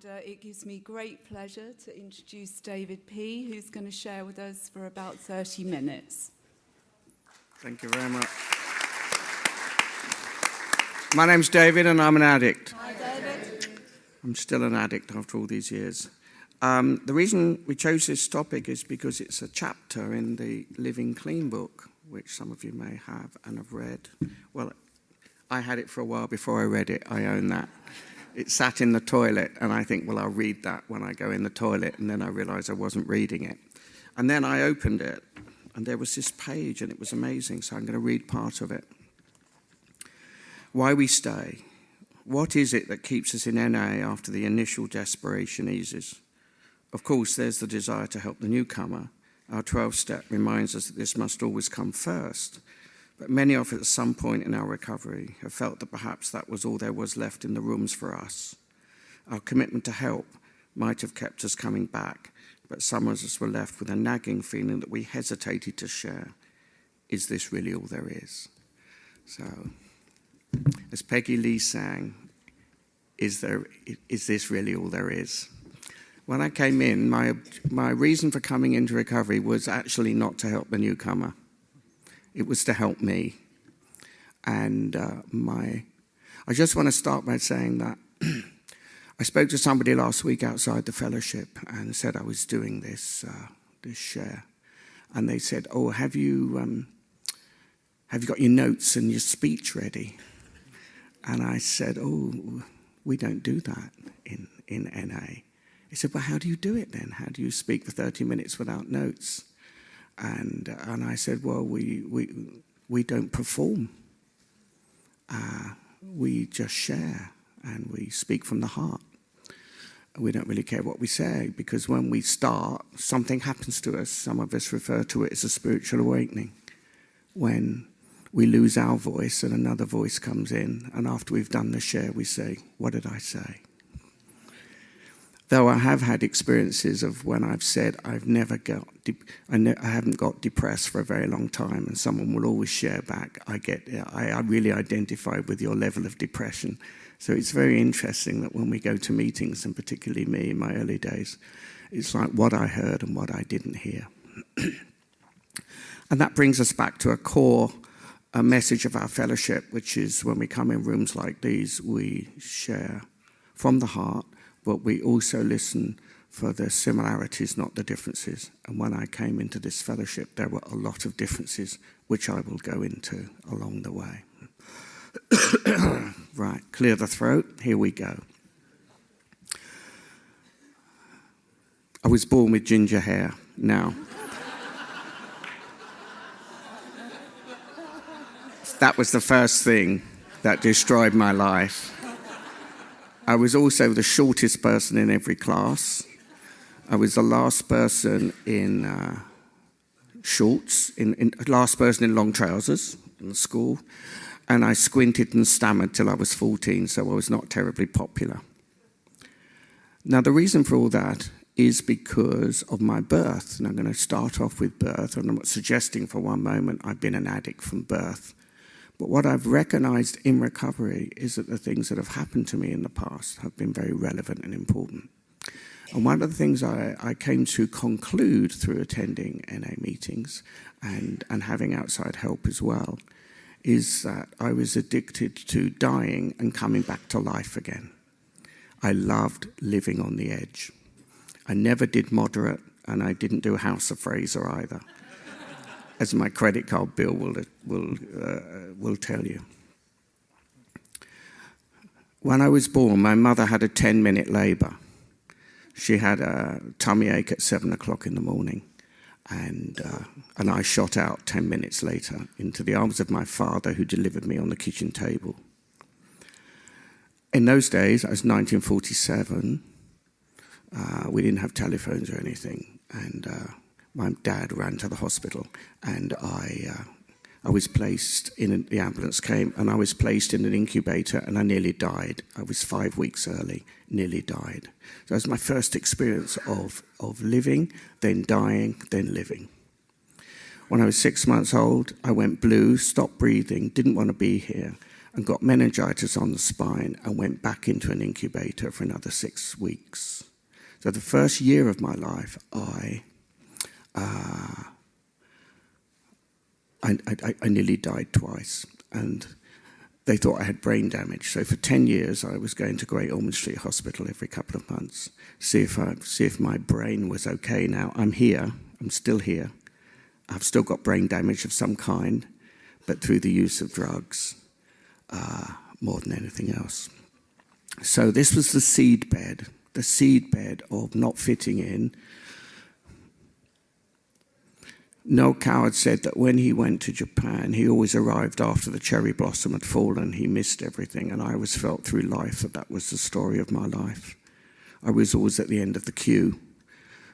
And it gives me great pleasure to introduce David P., who's going to share with us for about 30 minutes. Thank you very much. My name's David and I'm an addict. Hi, David. I'm still an addict after all these years. The reason we chose this topic is because it's a chapter in the Living Clean book, which some of you may have and have read. Well, I had it for a while before I read it. I own that. It sat in the toilet, and I think, well, I'll read that when I go in the toilet, and then I realised I wasn't reading it. And then I opened it, and there was this page, and it was amazing, so I'm going to read part of it. Why we stay. What is it that keeps us in NA after the initial desperation eases? Of course, there's the desire to help the newcomer. Our 12-step reminds us that this must always come first. But many of us at some point in our recovery have felt that perhaps that was all there was left in the rooms for us. Our commitment to help might have kept us coming back, but some of us were left with a nagging feeling that we hesitated to share. Is this really all there is? So, as Peggy Lee sang, is this really all there is? When I came in, my reason for coming into recovery was actually not to help the newcomer. It was to help me. And I just want to start by saying that I spoke to somebody last week outside the fellowship and said I was doing this share. And they said, oh, have you got your notes and your speech ready? And I said, oh, we don't do that in NA. He said, well, how do you do it then? How do you speak for 30 minutes without notes? And I said, well, we don't perform. We just share and we speak from the heart. We don't really care what we say because when we start, something happens to us. Some of us refer to it as a spiritual awakening. When we lose our voice and another voice comes in, and after we've done the share, we say, what did I say? Though I have had experiences of when I've said I haven't got depressed for a very long time, and someone will always share back, I really identify with your level of depression. So it's very interesting that when we go to meetings, and particularly me in my early days, it's like what I heard and what I didn't hear. And that brings us back to a core message of our fellowship, which is when we come in rooms like these, we share from the heart, but we also listen for the similarities, not the differences. And when I came into this fellowship, there were a lot of differences, which I will go into along the way. Right, clear the throat. Here we go. I was born with ginger hair. Now, that was the first thing that destroyed my life. I was also the shortest person in every class. I was the last person in shorts, last person in long trousers in school. And I squinted and stammered till I was 14, so I was not terribly popular. Now, the reason for all that is because of my birth. And I'm going to start off with birth. And I'm not suggesting for one moment I've been an addict from birth. But what I've recognized in recovery is that the things that have happened to me in the past have been very relevant and important. And one of the things I came to conclude through attending NA meetings and having outside help as well is that I was addicted to dying and coming back to life again. I loved living on the edge. I never did moderate, and I didn't do House of Fraser either, as my credit card bill will tell you. When I was born, my mother had a 10-minute labour. She had a tummy ache at 7 o'clock in the morning, and I shot out 10 minutes later into the arms of my father, who delivered me on the kitchen table. In those days, it was 1947, we didn't have telephones or anything, and my dad ran to the hospital, and I was placed the ambulance came, and I was placed in an incubator, and I nearly died. I was 5 weeks early, nearly died. So that was my first experience of living, then dying, then living. When I was 6 months old, I went blue, stopped breathing, didn't want to be here, and got meningitis on the spine and went back into an incubator for another 6 weeks. So the first year of my life, I nearly died twice, and they thought I had brain damage. So for 10 years, I was going to Great Ormond Street Hospital every couple of months, see if my brain was okay. Now I'm here. I'm still here. I've still got brain damage of some kind, but through the use of drugs, more than anything else. So this was the seedbed of not fitting in. Noel Coward said that when he went to Japan, he always arrived after the cherry blossom had fallen. He missed everything, and I always felt through life that was the story of my life. I was always at the end of the queue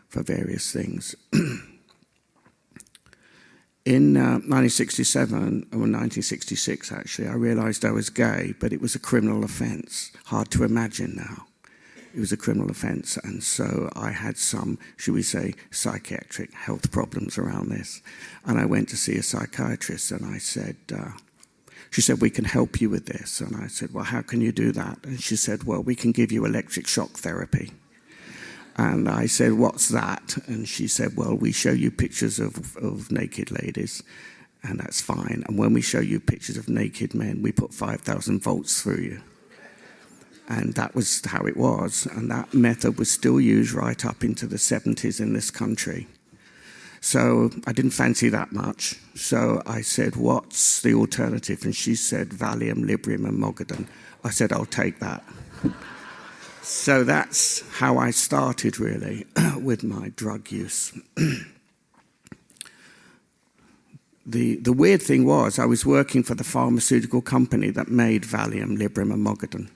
for various things. In 1967, or 1966 actually, I realised I was gay, but it was a criminal offence. Hard to imagine now. It was a criminal offence, and so I had some, should we say, psychiatric health problems around this. And I went to see a psychiatrist, and I said, she said, we can help you with this. And I said, well, how can you do that? And she said, well, we can give you electric shock therapy. And I said, what's that? And she said, well, we show you pictures of naked ladies, and that's fine. And when we show you pictures of naked men, we put 5,000 volts through you. And that was how it was. And that method was still used right up into the 70s in this country. So I didn't fancy that much. So I said, what's the alternative? And she said, Valium, Librium, and Mogadon. I said, I'll take that. So that's how I started, really, with my drug use. The weird thing was I was working for the pharmaceutical company that made Valium, Librium, and Mogadon.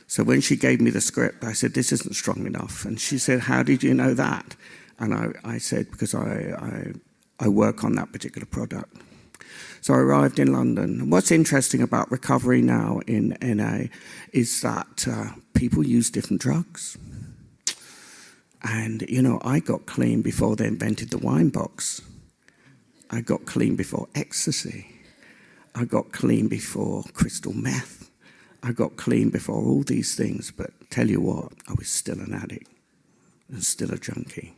So when she gave me the script, I said, this isn't strong enough. And she said, how did you know that? And I said, because I work on that particular product. So I arrived in London. What's interesting about recovery now in NA is that people use different drugs. And, you know, I got clean before they invented the wine box. I got clean before ecstasy. I got clean before crystal meth. I got clean before all these things, but tell you what, I was still an addict and still a junkie.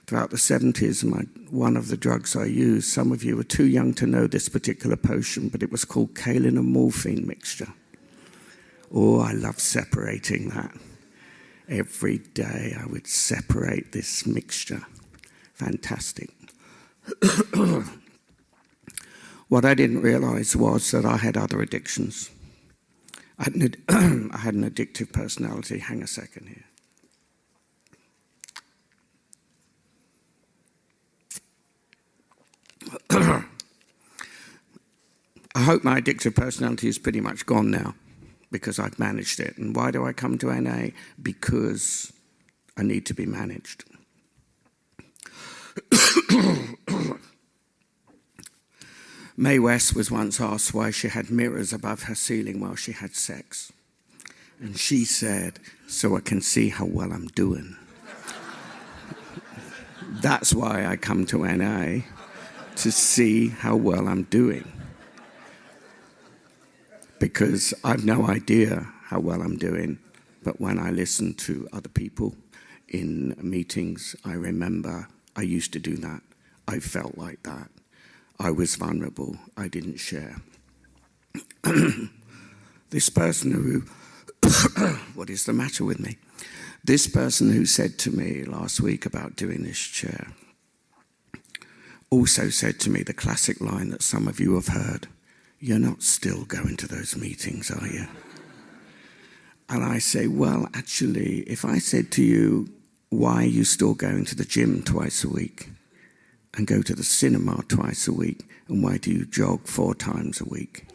Throughout the 70s, one of the drugs I used, some of you were too young to know this particular potion, but it was called kaolin and morphine mixture. Oh, I love separating that. Every day I would separate this mixture. Fantastic. What I didn't realize was that I had other addictions. I had an addictive personality. Hang a second here. I hope my addictive personality is pretty much gone now because I've managed it. And why do I come to NA? Because I need to be managed. Mae West was once asked why she had mirrors above her ceiling while she had sex. And she said, so I can see how well I'm doing. That's why I come to NA, to see how well I'm doing. Because I've no idea how well I'm doing, but when I listen to other people in meetings, I remember I used to do that. I felt like that. I was vulnerable. I didn't share. This person who, what is the matter with me? This person who said to me last week about doing this chair also said to me the classic line that some of you have heard, you're not still going to those meetings, are you? And I say, well, actually, if I said to you, why are you still going to the gym twice a week and go to the cinema twice a week, and why do you jog 4 times a week?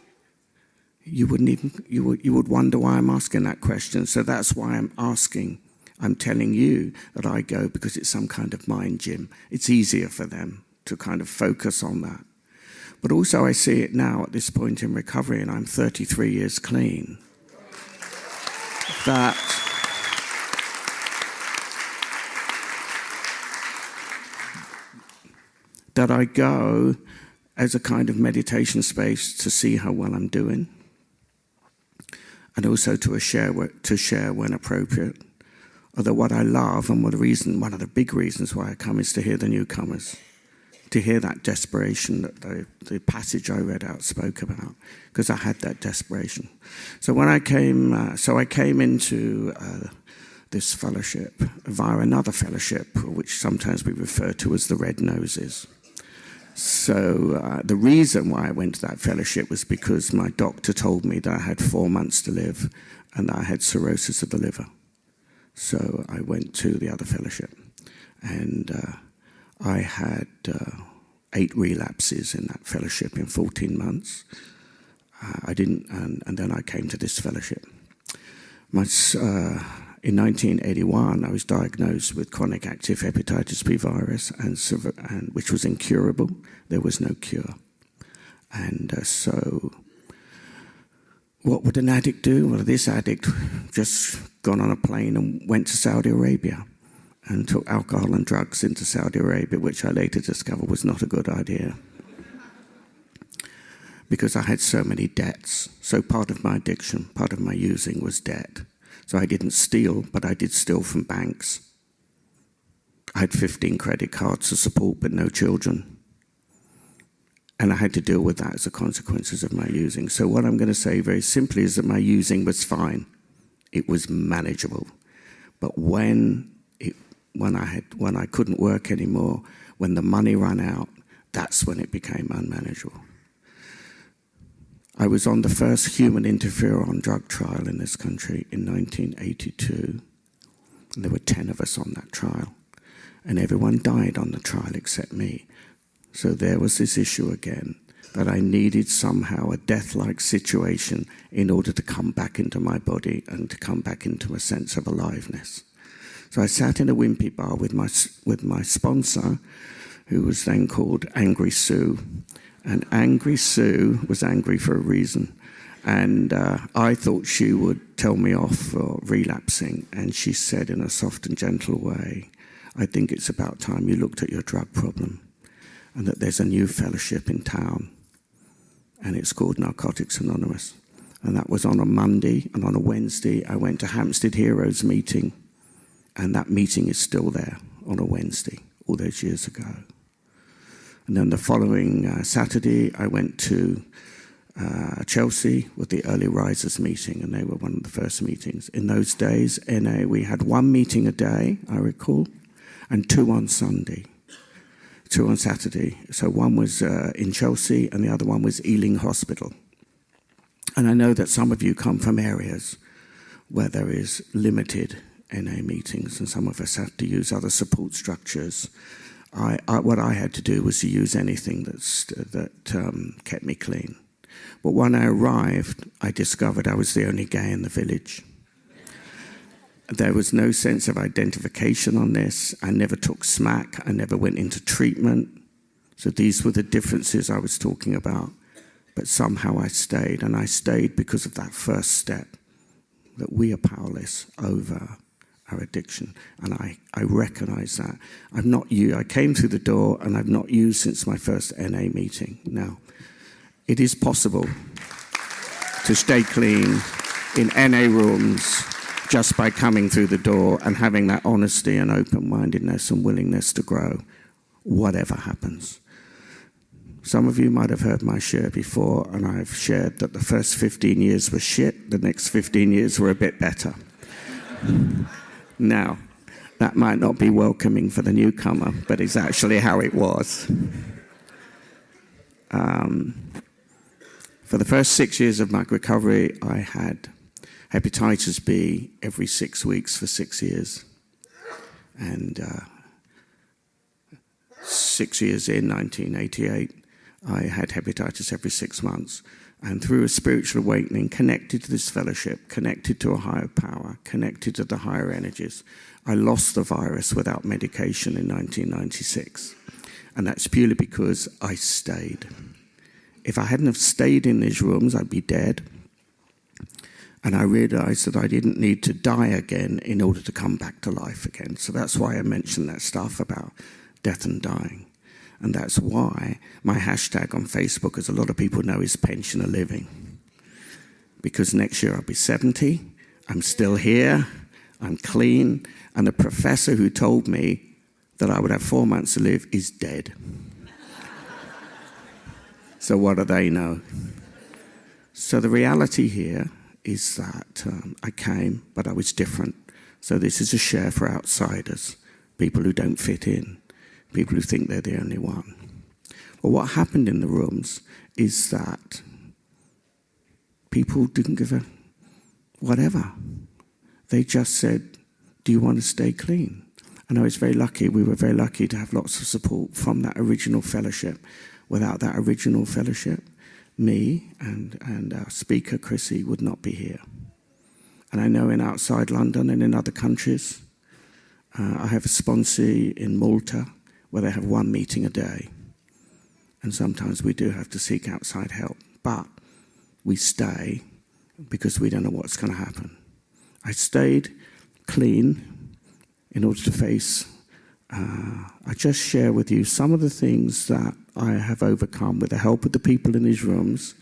You would wonder why I'm asking that question. So that's why I'm asking. I'm telling you that I go because it's some kind of mind gym. It's easier for them to kind of focus on that. But also I see it now at this point in recovery, and I'm 33 years clean, that I go as a kind of meditation space to see how well I'm doing. and also to share when appropriate. Although what I love and one of the big reasons why I come is to hear the newcomers, to hear that desperation that the passage I read out spoke about, because I had that desperation. So when I came, I came into this fellowship via another fellowship, which sometimes we refer to as the Red Noses. So the reason why I went to that fellowship was because my doctor told me that I had 4 months to live and that I had cirrhosis of the liver. So I went to the other fellowship, and I had 8 relapses in that fellowship in 14 months. And then I came to this fellowship. In 1981, I was diagnosed with chronic active hepatitis B virus, and which was incurable. There was no cure. And so what would an addict do? Well, this addict just got on a plane and went to Saudi Arabia and took alcohol and drugs into Saudi Arabia, which I later discovered was not a good idea, because I had so many debts. So part of my addiction, part of my using was debt. So I didn't steal, but I did steal from banks. I had 15 credit cards to support, but no children. And I had to deal with that as the consequences of my using. So what I'm going to say very simply is that my using was fine. It was manageable. But when I couldn't work anymore, when the money ran out, that's when it became unmanageable. I was on the first human interferon drug trial in this country in 1982. And there were 10 of us on that trial. And everyone died on the trial except me. So there was this issue again, that I needed somehow a death-like situation in order to come back into my body and to come back into a sense of aliveness. So I sat in a wimpy bar with my sponsor, who was then called Angry Sue. And Angry Sue was angry for a reason. And I thought she would tell me off for relapsing. And she said in a soft and gentle way, I think it's about time you looked at your drug problem, and that there's a new fellowship in town, and it's called Narcotics Anonymous. And that was on a Monday, and on a Wednesday I went to Hampstead Heroes meeting, and that meeting is still there on a Wednesday, all those years ago. And then the following Saturday I went to Chelsea with the Early Risers meeting, and they were one of the first meetings. In those days, NA, we had 1 meeting a day, I recall, and 2 on Sunday. 2 on Saturday. So one was in Chelsea and the other one was Ealing Hospital. And I know that some of you come from areas where there is limited NA meetings, and some of us have to use other support structures. What I had to do was to use anything that kept me clean. But when I arrived, I discovered I was the only gay in the village. There was no sense of identification on this. I never took smack. I never went into treatment. So these were the differences I was talking about. But somehow I stayed, and I stayed because of that first step, that we are powerless over our addiction. And I recognize that. I'm not you. I came through the door, and I've not used since my first NA meeting. Now, it is possible to stay clean in NA rooms just by coming through the door and having that honesty and open-mindedness and willingness to grow, whatever happens. Some of you might have heard my share before, and I've shared that the first 15 years were shit, the next 15 years were a bit better. Now, that might not be welcoming for the newcomer, but it's actually how it was. For the first 6 years of my recovery, I had hepatitis B every 6 weeks for 6 years. And 6 years in, 1988, I had hepatitis every 6 months. And through a spiritual awakening, connected to this fellowship, connected to a higher power, connected to the higher energies, I lost the virus without medication in 1996. And that's purely because I stayed. If I hadn't have stayed in these rooms, I'd be dead. And I realized that I didn't need to die again in order to come back to life again. So that's why I mentioned that stuff about death and dying. And that's why my hashtag on Facebook, as a lot of people know, is pensioner living. because next year I'll be 70, I'm still here, I'm clean, and the professor who told me that I would have 4 months to live is dead. So what do they know? So the reality here is that I came, but I was different. So this is a share for outsiders, people who don't fit in, people who think they're the only one. Well, what happened in the rooms is that people didn't give a whatever. They just said, do you want to stay clean? And I was very lucky, we were very lucky to have lots of support from that original fellowship. Without that original fellowship, me and our speaker, Chrissy, would not be here. And I know in outside London and in other countries, I have a sponsee in Malta where they have 1 meeting a day. And sometimes we do have to seek outside help. But we stay because we don't know what's going to happen. I stayed clean in order to face, I just share with you some of the things that I have overcome with the help of the people in these rooms.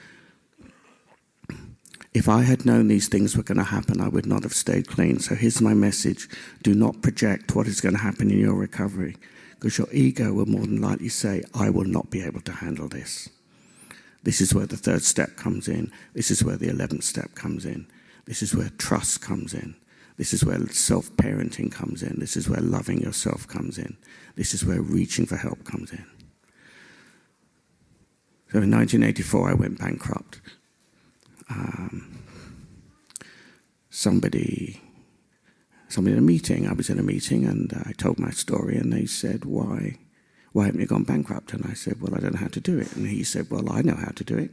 If I had known these things were going to happen, I would not have stayed clean. So here's my message. Do not project what is going to happen in your recovery, because your ego will more than likely say, I will not be able to handle this. This is where the 3rd step comes in. This is where the 11th step comes in. This is where trust comes in. This is where self-parenting comes in. This is where loving yourself comes in. This is where reaching for help comes in. So in 1984, I went bankrupt. Somebody in a meeting, I was in a meeting, and I told my story, and they said, why haven't you gone bankrupt? And I said, well, I don't know how to do it. And he said, well, I know how to do it.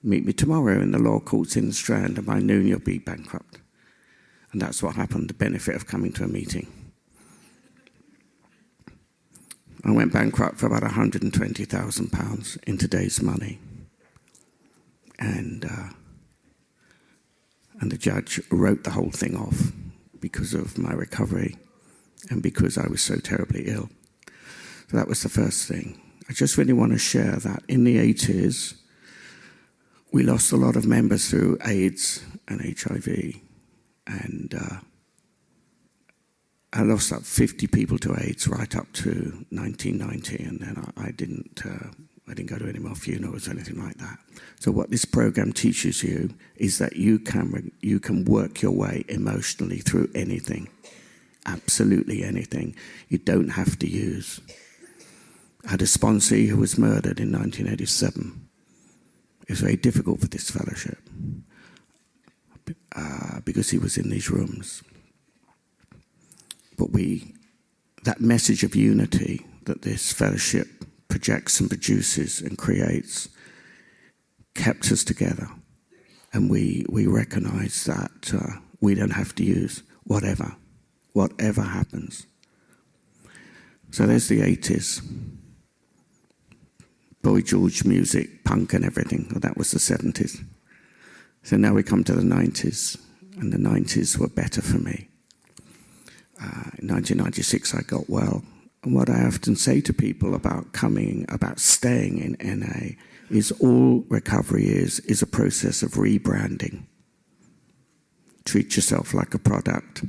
Meet me tomorrow in the law courts in the Strand, and by noon you'll be bankrupt. And that's what happened, the benefit of coming to a meeting. I went bankrupt for about £120,000 in today's money. And the judge wrote the whole thing off because of my recovery and because I was so terribly ill. So that was the first thing. I just really want to share that in the 80s, we lost a lot of members through AIDS and HIV. And I lost up 50 people to AIDS right up to 1990, and then I didn't go to any more funerals or anything like that. So what this program teaches you is that you can work your way emotionally through anything, absolutely anything. You don't have to use. I had a sponsee who was murdered in 1987. It was very difficult for this fellowship because he was in these rooms. But that message of unity that this fellowship projects and produces and creates kept us together. And we recognize that we don't have to use whatever happens. So there's the 80s. Boy George music, punk and everything. Well, that was the 70s. So now we come to the 90s, and the 90s were better for me. In 1996, I got well. And what I often say to people about staying in NA is all recovery is a process of rebranding. Treat yourself like a product.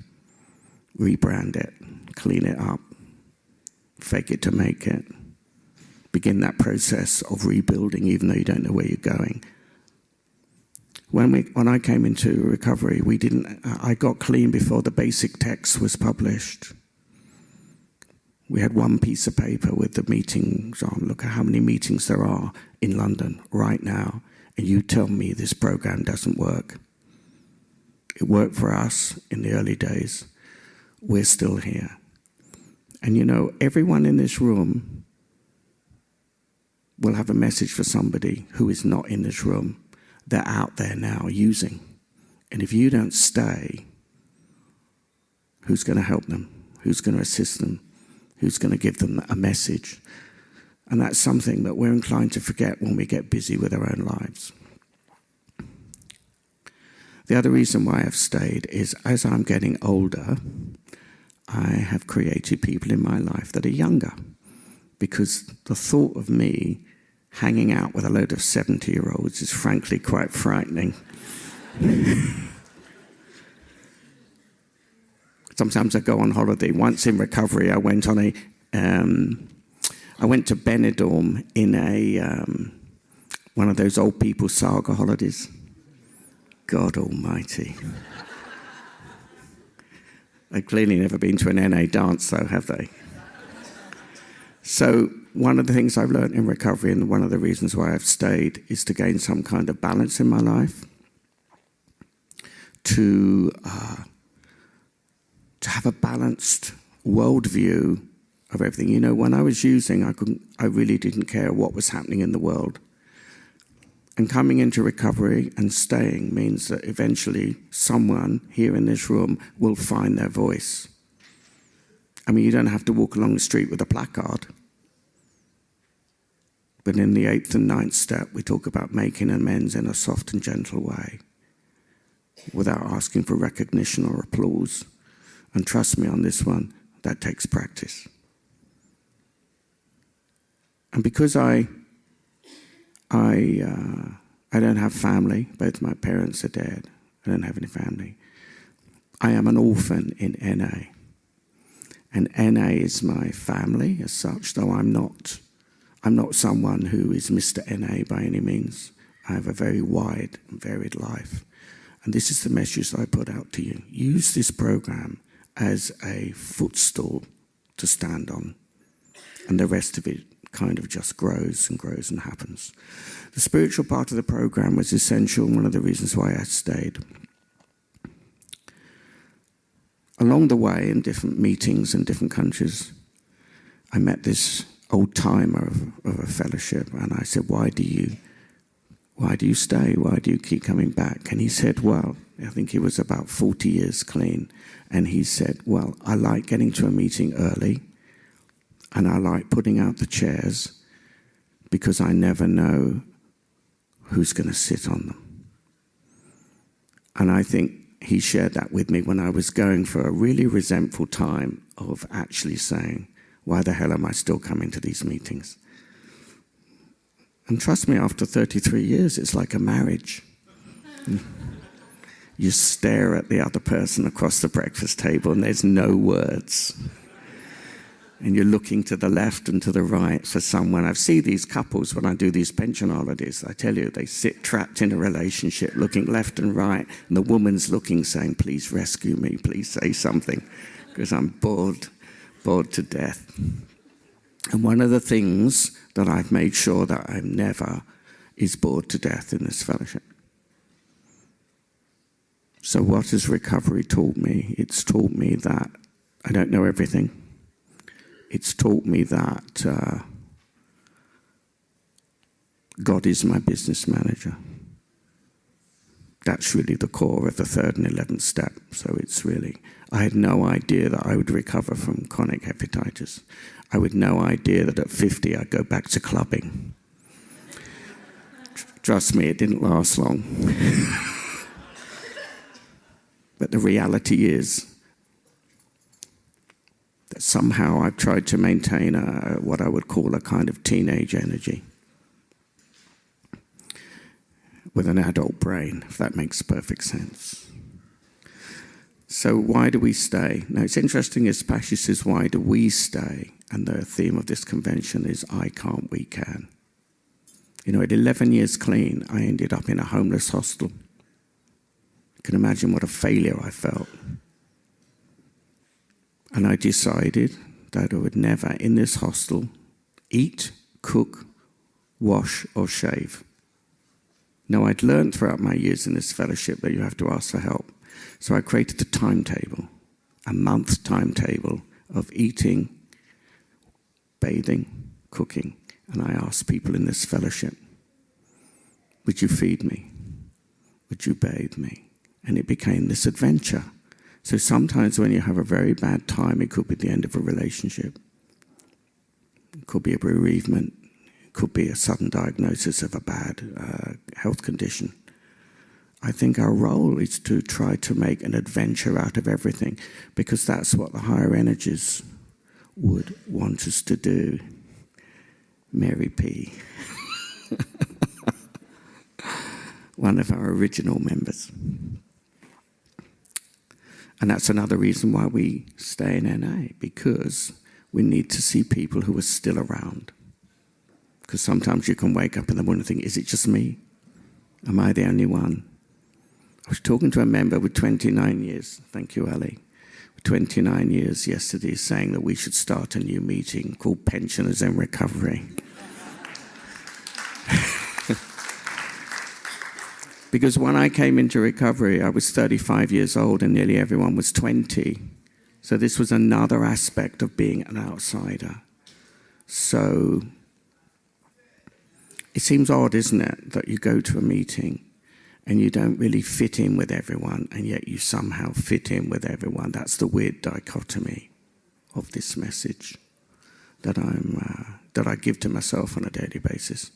Rebrand it. Clean it up. Fake it to make it. Begin that process of rebuilding even though you don't know where you're going. When I came into recovery, I got clean before the basic text was published. We had one piece of paper with the meetings on. Look at how many meetings there are in London right now, and you tell me this program doesn't work. It worked for us in the early days. We're still here. And you know, everyone in this room will have a message for somebody who is not in this room. They're out there now using. And if you don't stay, who's going to help them? Who's going to assist them? Who's going to give them a message? And that's something that we're inclined to forget when we get busy with our own lives. The other reason why I've stayed is as I'm getting older, I have created people in my life that are younger. Because the thought of me hanging out with a load of 70-year-olds is frankly quite frightening. Sometimes I go on holiday. Once in recovery, I went to Benidorm in one of those old people saga holidays. God almighty. They've clearly never been to an NA dance, though, have they? So one of the things I've learned in recovery, and one of the reasons why I've stayed, is to gain some kind of balance in my life, to have a balanced worldview of everything. You know, when I was using, I really didn't care what was happening in the world. And coming into recovery and staying means that eventually someone here in this room will find their voice. I mean, you don't have to walk along the street with a placard. But in the 8th and 9th step, we talk about making amends in a soft and gentle way, without asking for recognition or applause. And trust me on this one, that takes practice. And because I don't have family, both my parents are dead, I don't have any family. I am an orphan in NA. And NA is my family as such, though I'm not someone who is Mr. NA by any means. I have a very wide and varied life. And this is the message I put out to you. Use this program as a footstool to stand on. And the rest of it kind of just grows and grows and happens. The spiritual part of the program was essential, and one of the reasons why I stayed. Along the way, in different meetings in different countries, I met this old timer of a fellowship, and I said, why do you stay? Why do you keep coming back? And he said, well, I think he was about 40 years clean. And he said, well, I like getting to a meeting early, and I like putting out the chairs because I never know who's going to sit on them. And I think he shared that with me when I was going for a really resentful time of actually saying, why the hell am I still coming to these meetings? And trust me, after 33 years, it's like a marriage. You stare at the other person across the breakfast table and there's no words. And you're looking to the left and to the right for someone. I see these couples when I do these pension holidays. I tell you, they sit trapped in a relationship, looking left and right, and the woman's looking, saying, please rescue me, please say something, because I'm bored to death. And one of the things that I've made sure that I'm never is bored to death in this fellowship. So what has recovery taught me? It's taught me that I don't know everything. It's taught me that God is my business manager. That's really the core of the 3rd and 11th step. So it's really, I had no idea that I would recover from chronic hepatitis. I had no idea that at 50 I'd go back to clubbing. Trust me, it didn't last long. But the reality is that somehow I've tried to maintain what I would call a kind of teenage energy with an adult brain, if that makes perfect sense. So why do we stay? Now, it's interesting as Pashi says, why do we stay? And the theme of this convention is I can't, we can. You know, at 11 years clean, I ended up in a homeless hostel. You can imagine what a failure I felt. And I decided that I would never, in this hostel, eat, cook, wash, or shave. Now, I'd learned throughout my years in this fellowship that you have to ask for help. So I created a timetable, a month timetable of eating, bathing, cooking. And I asked people in this fellowship, would you feed me? Would you bathe me? And it became this adventure. So sometimes when you have a very bad time, it could be the end of a relationship. It could be a bereavement. It could be a sudden diagnosis of a bad health condition. I think our role is to try to make an adventure out of everything, because that's what the higher energies would want us to do. Mary P. one of our original members. And that's another reason why we stay in NA, because we need to see people who are still around. Because sometimes you can wake up in the morning and think, is it just me? Am I the only one? I was talking to a member with 29 years, thank you, Ali, 29 years yesterday, saying that we should start a new meeting called Pensioners in Recovery. Because when I came into recovery, I was 35 years old and nearly everyone was 20. So this was another aspect of being an outsider. So it seems odd, isn't it, that you go to a meeting and you don't really fit in with everyone, and yet you somehow fit in with everyone. That's the weird dichotomy of this message that I give to myself on a daily basis.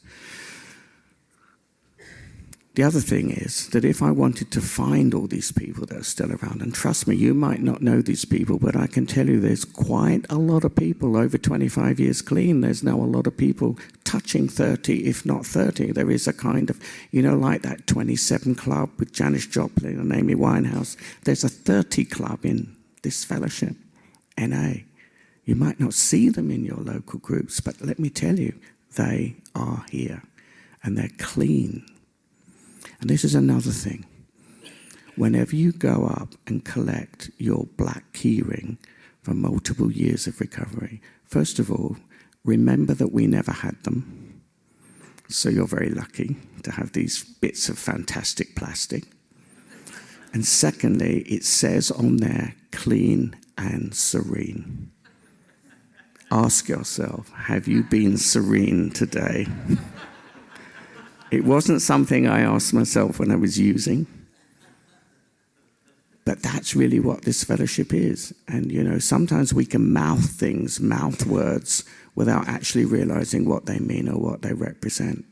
The other thing is that if I wanted to find all these people that are still around, and trust me, you might not know these people, but I can tell you there's quite a lot of people over 25 years clean. There's now a lot of people touching 30, if not 30. There is a kind of, like that 27 club with Janis Joplin and Amy Winehouse. There's a 30 club in this fellowship, NA. You might not see them in your local groups, but let me tell you, they are here and they're clean. And this is another thing. Whenever you go up and collect your black keyring from multiple years of recovery, first of all, remember that we never had them. So you're very lucky to have these bits of fantastic plastic. And secondly, it says on there, clean and serene. Ask yourself, have you been serene today? It wasn't something I asked myself when I was using. But that's really what this fellowship is. And, sometimes we can mouth words, without actually realizing what they mean or what they represent.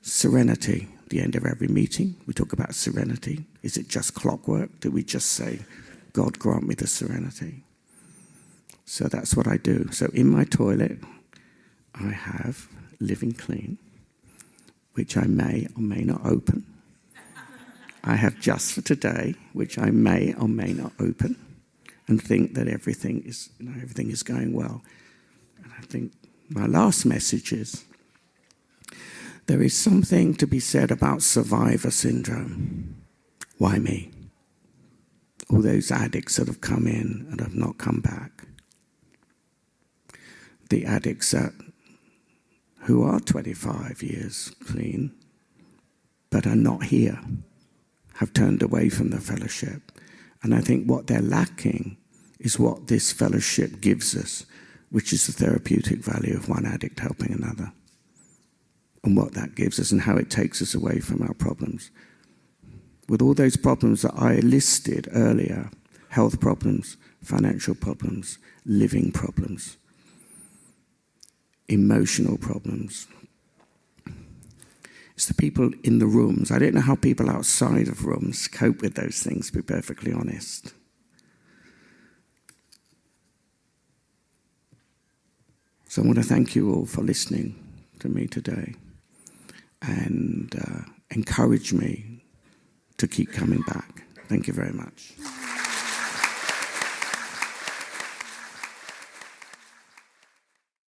Serenity, the end of every meeting, we talk about serenity. Is it just clockwork? Do we just say, God grant me the serenity? So that's what I do. So in my toilet, I have Living Clean, which I may or may not open. I have Just for Today, which I may or may not open, and think that everything is going well. And I think my last message is, there is something to be said about survivor syndrome. Why me? All those addicts that have come in and have not come back. The addicts who are 25 years clean, but are not here, have turned away from the fellowship. And I think what they're lacking is what this fellowship gives us, which is the therapeutic value of one addict helping another, and what that gives us and how it takes us away from our problems. With all those problems that I listed earlier, health problems, financial problems, living problems, emotional problems. It's the people in the rooms. I don't know how people outside of rooms cope with those things, to be perfectly honest. So I want to thank you all for listening to me today and encourage me to keep coming back. Thank you very much.